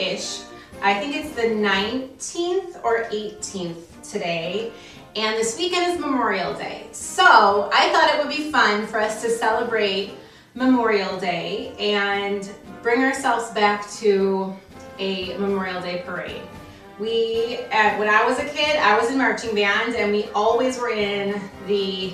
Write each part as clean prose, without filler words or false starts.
ish. I think it's the 19th or 18th today. And this weekend is Memorial Day. So I thought it would be fun for us to celebrate Memorial Day and bring ourselves back to a Memorial Day parade. When I was a kid, I was in marching band and we always were in the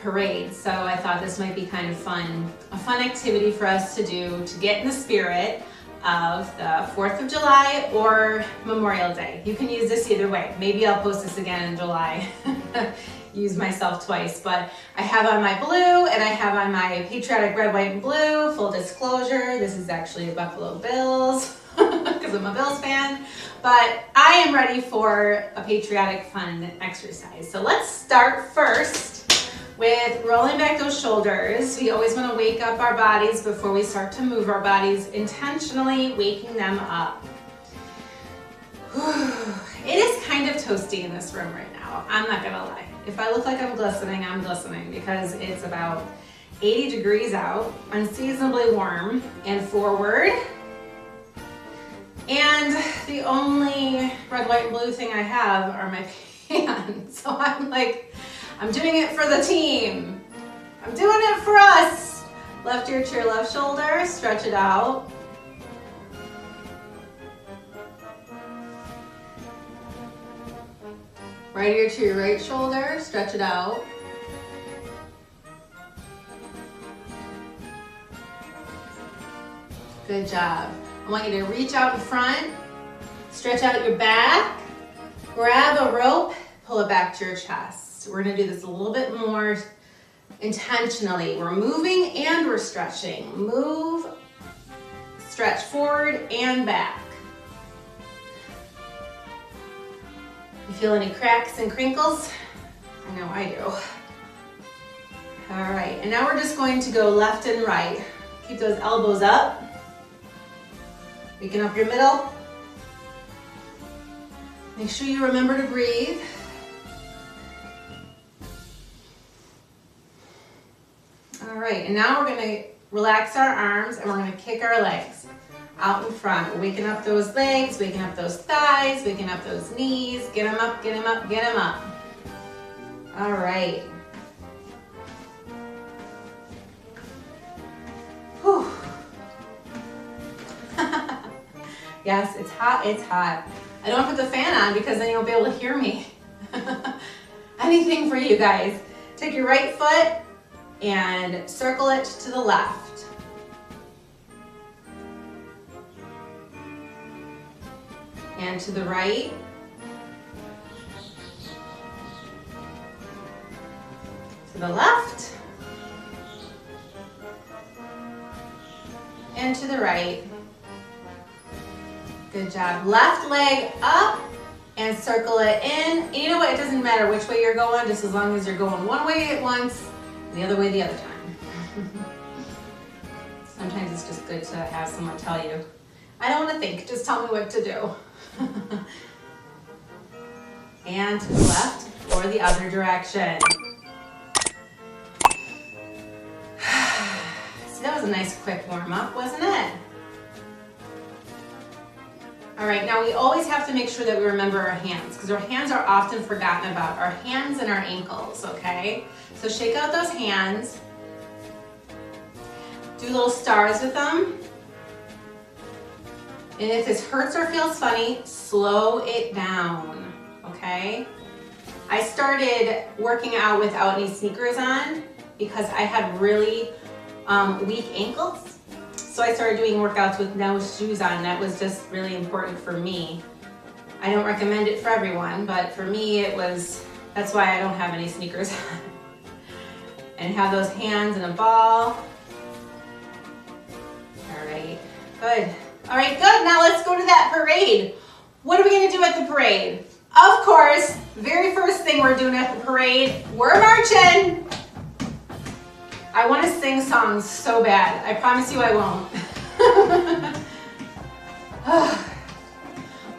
parade. So I thought this might be kind of fun, a fun activity for us to do to get in the spirit of the 4th of July or Memorial Day. You can use this either way. Maybe I'll post this again in July. Use myself twice, but I have on my blue and I have on my patriotic red, white, and blue. Full disclosure, this is actually a Buffalo Bills because I'm a Bills fan, but I am ready for a patriotic fun exercise. So let's start first with rolling back those shoulders. We always want to wake up our bodies before we start to move our bodies, intentionally waking them up. It is kind of toasty in this room right now, I'm not gonna lie. If I look like I'm glistening because it's about 80 degrees out, unseasonably warm and forward. And the only red, white, and blue thing I have are my pants. So I'm like, I'm doing it for the team. I'm doing it for us. Left ear to your left shoulder, stretch it out. Right ear to your right shoulder, stretch it out. Good job. I want you to reach out in front, stretch out your back, grab a rope, pull it back to your chest. We're gonna do this a little bit more intentionally. We're moving and we're stretching. Move, stretch forward and back. You feel any cracks and crinkles? I know I do. All right, and now we're just going to go left and right. Keep those elbows up. Waking up your middle. Make sure you remember to breathe. All right, and now we're gonna relax our arms and we're gonna kick our legs out in front. We're waking up those legs, waking up those thighs, waking up those knees. Get them up, get them up, get them up. All right. Whew. Yes, it's hot, it's hot. I don't put the fan on because then you won't be able to hear me. Anything for you guys. Take your right foot and circle it to the left. And to the right. To the left. And to the right. Good job. Left leg up and circle it in. And you know what? It doesn't matter which way you're going, just as long as you're going one way at once and the other way the other time. Sometimes it's just good to have someone tell you, I don't want to think, just tell me what to do. And to the left or the other direction. So that was a nice quick warm up, wasn't it? All right, now we always have to make sure that we remember our hands because our hands are often forgotten about. Our hands and our ankles, okay? So shake out those hands. Do little stars with them. And if this hurts or feels funny, slow it down, okay? I started working out without any sneakers on because I had really weak ankles. So I started doing workouts with no shoes on. That was just really important for me. I don't recommend it for everyone, but for me that's why I don't have any sneakers on. And have those hands in a ball. All right, good. All right, good. Now let's go to that parade. What are we gonna do at the parade? Of course, very first thing we're doing at the parade, we're marching. I want to sing songs so bad. I promise you I won't.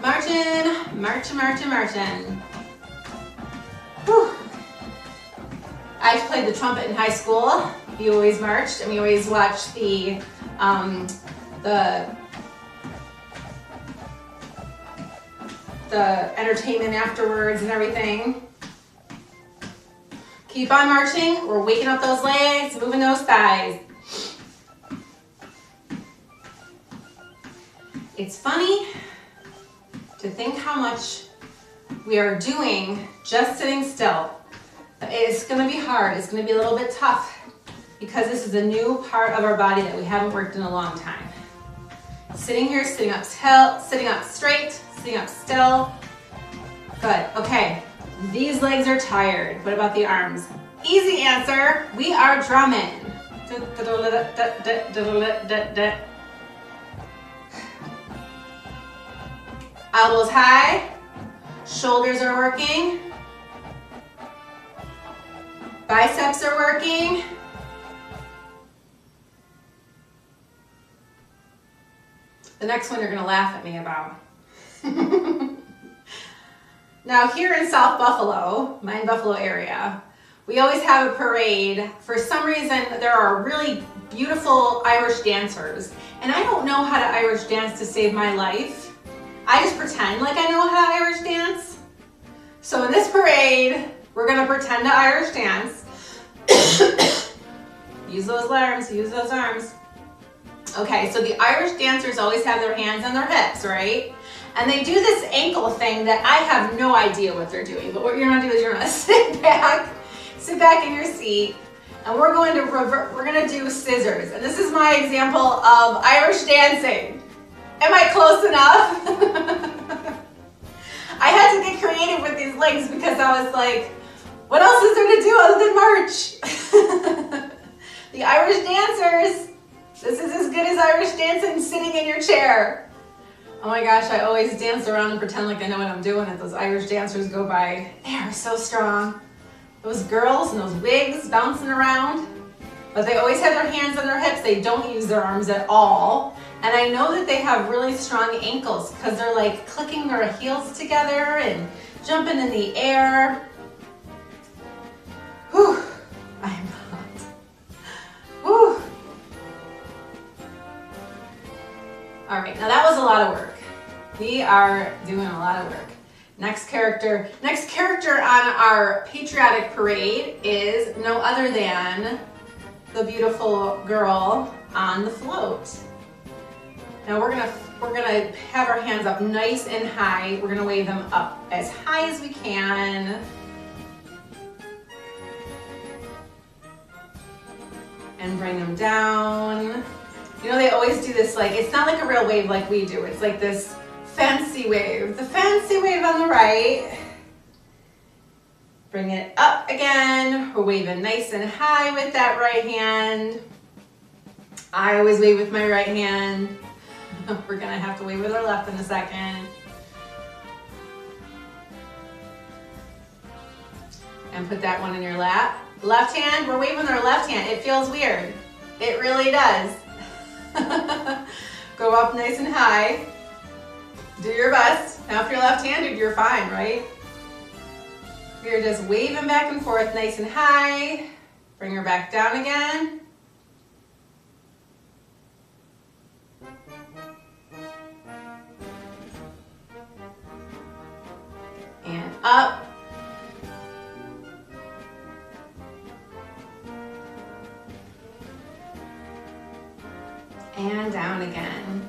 Marching, marching, marching, marching. Whew. I played the trumpet in high school. We always marched and we always watched the the entertainment afterwards and everything. Keep on marching. We're waking up those legs, moving those thighs. It's funny to think how much we are doing just sitting still. It's going to be hard. It's going to be a little bit tough because this is a new part of our body that we haven't worked in a long time. Sitting here, sitting up straight, sitting up still. Good. Okay. These legs are tired. What about the arms? Easy answer. We are drumming. Elbows high. Shoulders are working. Biceps are working. The next one you're going to laugh at me about. Now here in South Buffalo, my Buffalo area, we always have a parade. For some reason, there are really beautiful Irish dancers. And I don't know how to Irish dance to save my life. I just pretend like I know how to Irish dance. So in this parade, we're going to pretend to Irish dance. Use those arms, use those arms. Okay, so the Irish dancers always have their hands on their hips, right? And they do this ankle thing that I have no idea what they're doing. But what you're gonna do is you're gonna sit back in your seat, and we're going to do scissors. And this is my example of Irish dancing. Am I close enough? I had to get creative with these legs because I was like, what else is there to do other than march? The Irish dancers, this is as good as Irish dancing sitting in your chair. Oh my gosh, I always dance around and pretend like I know what I'm doing as those Irish dancers go by. They are so strong. Those girls and those wigs bouncing around. But they always have their hands on their hips. They don't use their arms at all. And I know that they have really strong ankles because they're like clicking their heels together and jumping in the air. Whew, I am hot. Whew. All right, now that was a lot of work. We are doing a lot of work. Next character on our patriotic parade is no other than the beautiful girl on the float. Now we're gonna have our hands up nice and high. We're gonna wave them up as high as we can. And bring them down. You know, they always do this, like, it's not like a real wave like we do. It's like this fancy wave. The fancy wave on the right. Bring it up again. We're waving nice and high with that right hand. I always wave with my right hand. We're gonna have to wave with our left in a second. And put that one in your lap. Left hand, we're waving with our left hand. It feels weird. It really does. Go up nice and high. Do your best. Now if you're left-handed, you're fine, right? You're just waving back and forth nice and high. Bring her back down again. And up. And down again.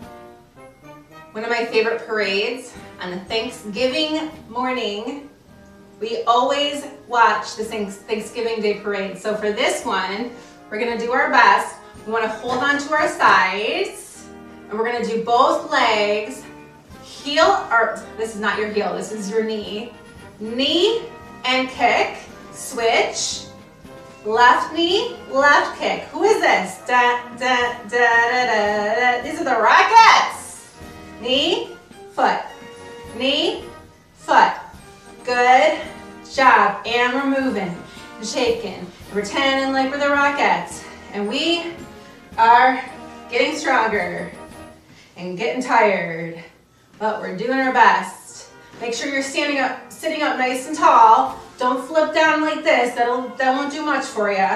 One of my favorite parades on the Thanksgiving morning, we always watch the Thanksgiving Day parade. So for this one, we're gonna do our best. We wanna hold on to our sides, and we're gonna do both legs, heel, or this is not your heel, this is your knee. Knee and kick, switch. Left knee, left kick. Who is this? Da, da, da, da, da, da. These are the Rockettes. Knee, foot. Knee, foot. Good job. And we're moving and shaking. And pretending like we're the Rockettes. And we are getting stronger and getting tired. But we're doing our best. Make sure you're sitting up nice and tall. Don't flip down like this, that won't do much for you.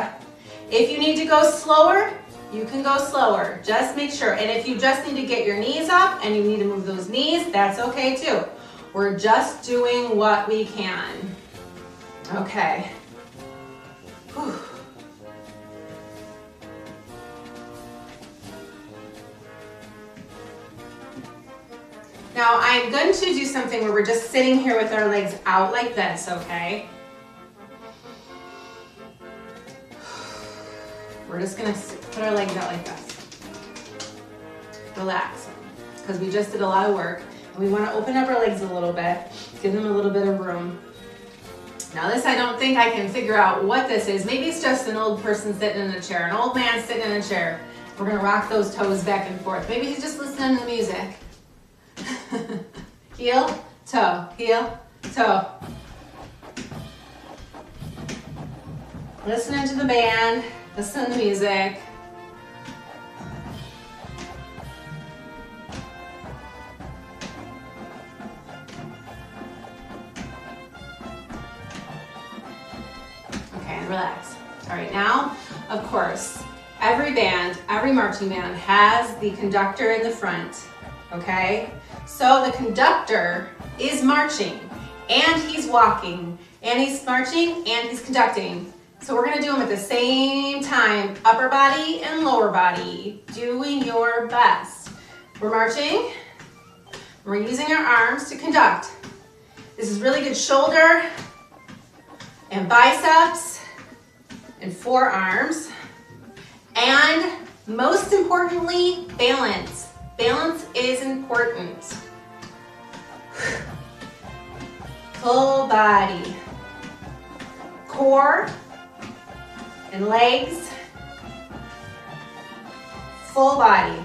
If you need to go slower, you can go slower. Just make sure, and if you just need to get your knees up and you need to move those knees, that's okay too. We're just doing what we can. Okay. Whew. Now I'm going to do something where we're just sitting here with our legs out like this, okay? We're just gonna put our legs out like this. Relax, because we just did a lot of work. And we wanna open up our legs a little bit, give them a little bit of room. Now this, I don't think I can figure out what this is. Maybe it's just an old person sitting in a chair, an old man sitting in a chair. We're gonna rock those toes back and forth. Maybe he's just listening to music. Heel, toe, toe. Listening to the band, listening to the music. Okay, and relax. All right, now, of course, every band, every marching band has the conductor in the front, okay? So the conductor is marching, and he's walking, and he's marching, and he's conducting. So we're gonna do them at the same time, upper body and lower body, doing your best. We're marching, we're using our arms to conduct. This is really good shoulder and biceps and forearms, and most importantly, balance. Balance is important. Full body, core and legs, full body.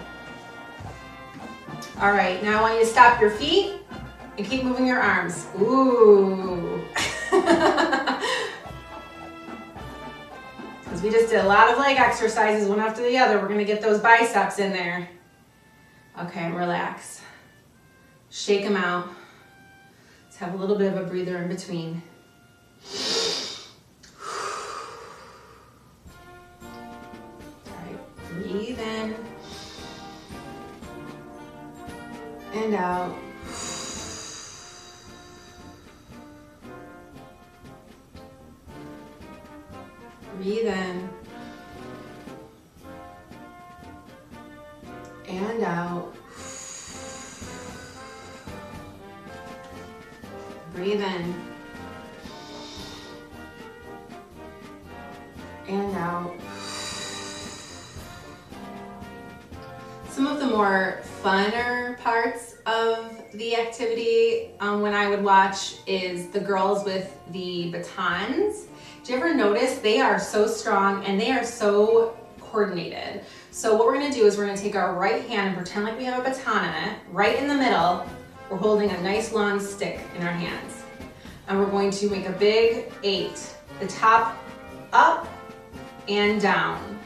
All right, now I want you to stop your feet and keep moving your arms. Ooh. Because we just did a lot of leg exercises one after the other. We're gonna get those biceps in there. Okay, and relax. Shake them out. Let's have a little bit of a breather in between. All right, breathe in and out. Breathe in and out. Breathe in and out. Some of the more funner parts of the activity when I would watch is the girls with the batons. Do you ever notice they are so strong and they are so coordinated? So what we're gonna do is we're gonna take our right hand and pretend like we have a baton in it. Right in the middle, we're holding a nice long stick in our hands. And we're going to make a big 8. The top up and down.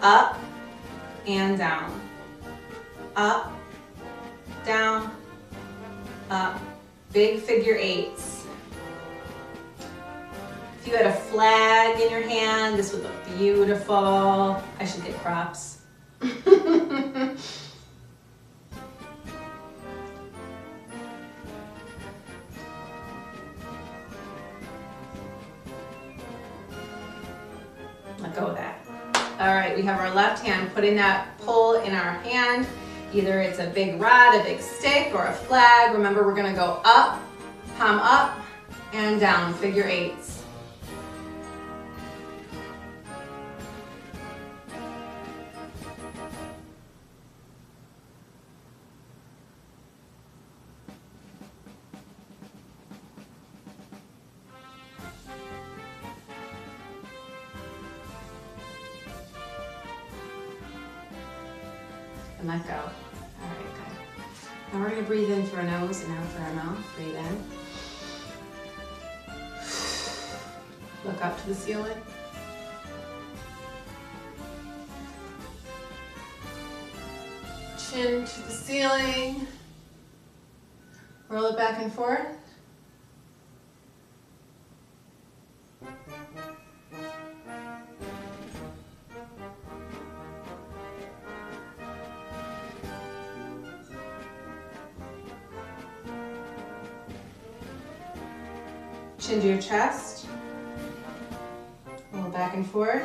Up and down. Up, down, up. Big figure 8s. If you had a flag in your hand, this would look beautiful. I should get props. Let go of that. All right, we have our left hand putting that pull in our hand. Either it's a big rod, a big stick, or a flag. Remember, we're gonna go up, palm up, and down, figure 8s. And let go. All right, good. Now we're gonna breathe in through our nose and out through our mouth. Breathe in. Look up to the ceiling. Chin to the ceiling. Roll it back and forth. chin to your chest. A little back and forth.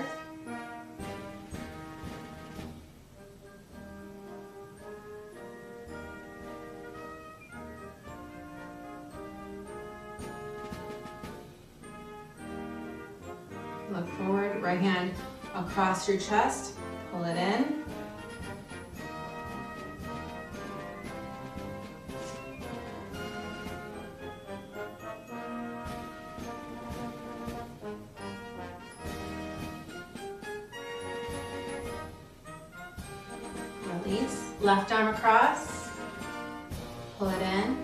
Look forward, right hand across your chest, pull it in. Release, left arm across, pull it in.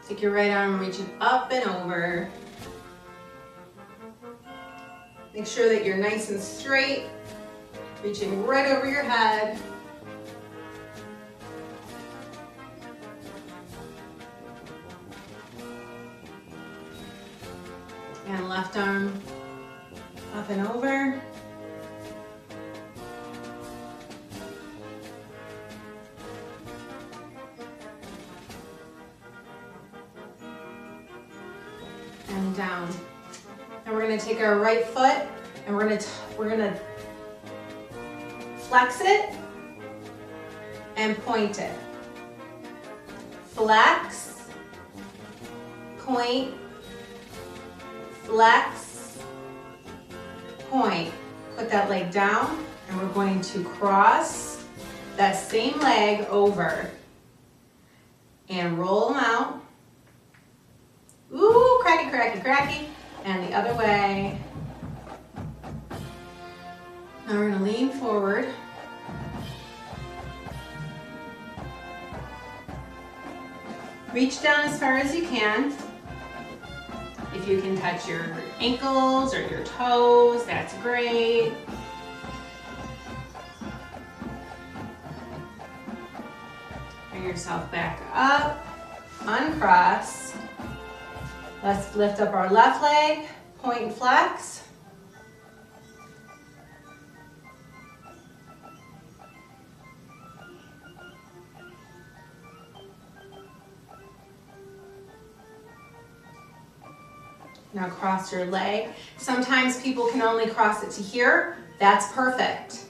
Take your right arm, reaching up and over. Make sure that you're nice and straight, reaching right over your head. And left arm up and over. And down. And we're going to take our right foot and we're going to flex it and point it. Flex, point, flex, point. Put that leg down and we're going to cross that same leg over and roll them out. Ooh, cracky, cracky, cracky. And the other way. Now we're going to lean forward. Reach down as far as you can. If you can touch your ankles or your toes, that's great. Bring yourself back up, uncross. Let's lift up our left leg, point and flex. Now cross your leg. Sometimes people can only cross it to here. That's perfect.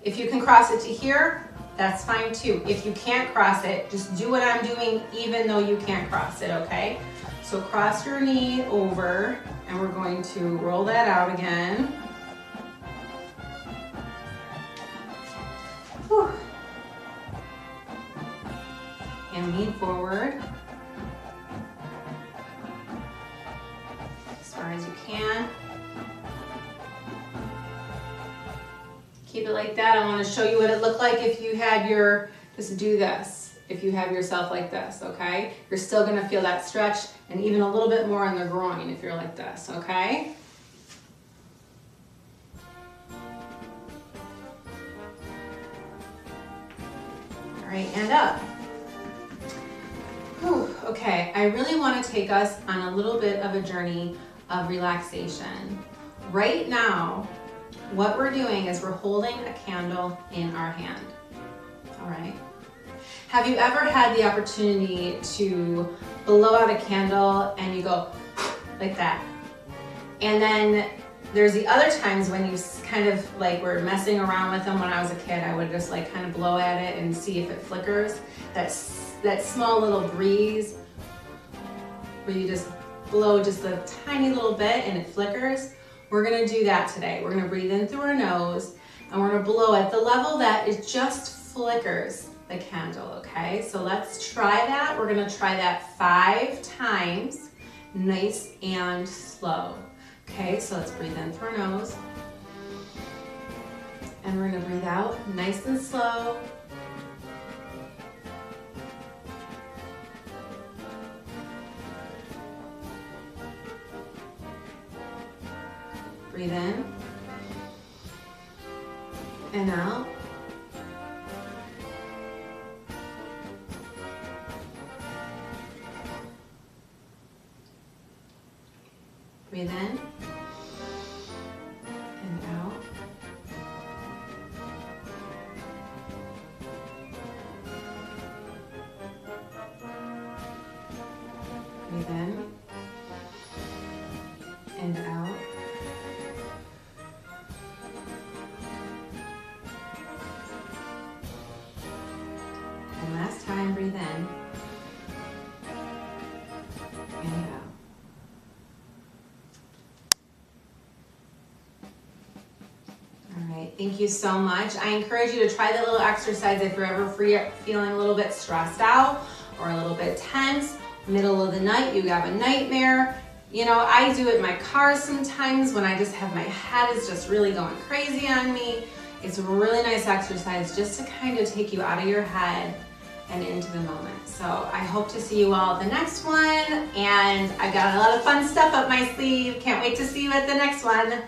If you can cross it to here, that's fine too. If you can't cross it, just do what I'm doing even though you can't cross it, okay? So cross your knee over and we're going to roll that out again. Whew. And lean forward as far as you can. Keep it like that. I want to show you what it looked like if you had your, just do this. If you have yourself like this, okay? You're still gonna feel that stretch and even a little bit more in the groin if you're like this, okay? All right, and up. Whew, okay, I really wanna take us on a little bit of a journey of relaxation. Right now, what we're doing is we're holding a candle in our hand, all right? Have you ever had the opportunity to blow out a candle and you go like that? And then there's the other times when you kind of like were messing around with them. When I was a kid, I would just like kind of blow at it and see if it flickers. That small little breeze where you just blow just a tiny little bit and it flickers. We're gonna do that today. We're gonna breathe in through our nose and we're gonna blow at the level that it just flickers the candle, okay? So let's try that. We're gonna try that 5 times, nice and slow. Okay, so let's breathe in through our nose. And we're gonna breathe out, nice and slow. Breathe in and out. Breathe in and out. Breathe in and out. And last time, breathe in and out. All right, thank you so much. I encourage you to try that little exercise if you're ever feeling a little bit stressed out or a little bit tense, middle of the night, you have a nightmare. You know, I do it in my car sometimes when I just have my head is just really going crazy on me. It's a really nice exercise just to kind of take you out of your head and into the moment. So I hope to see you all at the next one, and I got a lot of fun stuff up my sleeve. Can't wait to see you at the next one.